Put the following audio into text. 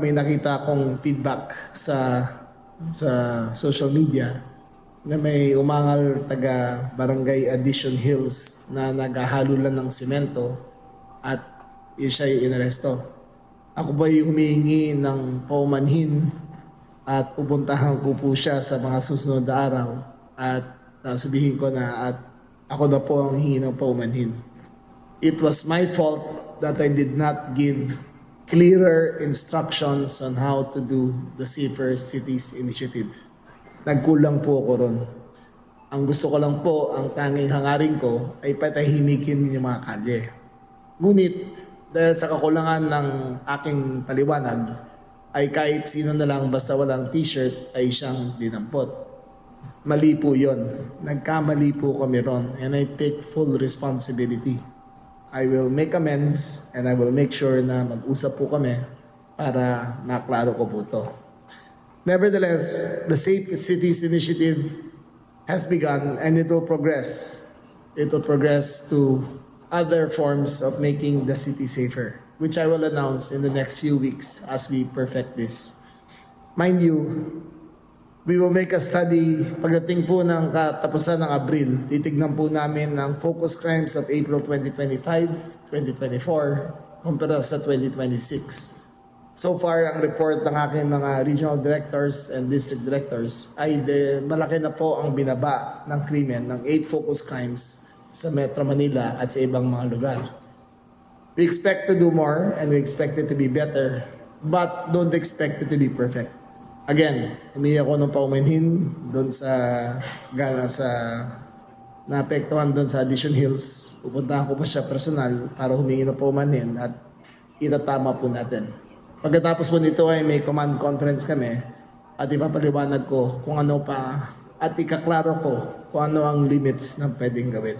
May nakita akong feedback sa social media na may umangal taga Barangay Addition Hills na naghahalo lang ng simento at siya'y inaresto. Ako ba'y humihingi ng paumanhin at pupuntahan ko po siya sa mga susunod na araw at sabihin ko na at ako na po ang hingi ng paumanhin. It was my fault that I did not give clearer instructions on how to do the Safer Cities Initiative. Nagkulang po ako ron. Ang gusto ko lang po, ang tanging hangarin ko ay patahimikin yung mga kalye. Ngunit dahil sa kakulangan ng aking paliwanag, ay kahit sino na lang basta walang t-shirt ay siyang dinampot. Mali po yun. Nagkamali po kami ron and I take full responsibility. I will make amends and I will make sure na mag-usap po kami para maklaro ko po ito. Nevertheless, the Safe Cities Initiative has begun and it will progress. It will progress to other forms of making the city safer, which I will announce in the next few weeks as we perfect this. Mind you, we will make a study pagdating po ng katapusan ng Abril. Titignan po namin ang focus crimes of April 2025, 2024, kumpara sa 2026. So far, ang report ng aking mga regional directors and district directors ay malaki na po ang binaba ng krimen ng 8 focus crimes sa Metro Manila at sa ibang mga lugar. We expect to do more and we expect it to be better, but don't expect it to be perfect. Again, humingi ako ng paumanhin doon sa naapektuhan doon sa Addition Hills. Pupuntahan ko pa siya personal para humingi ng paumanhin at itatama po natin. Pagkatapos po nito ay may command conference kami at ipapaliwanag ko kung ano pa at ikaklaro ko kung ano ang limits ng pwedeng gawin.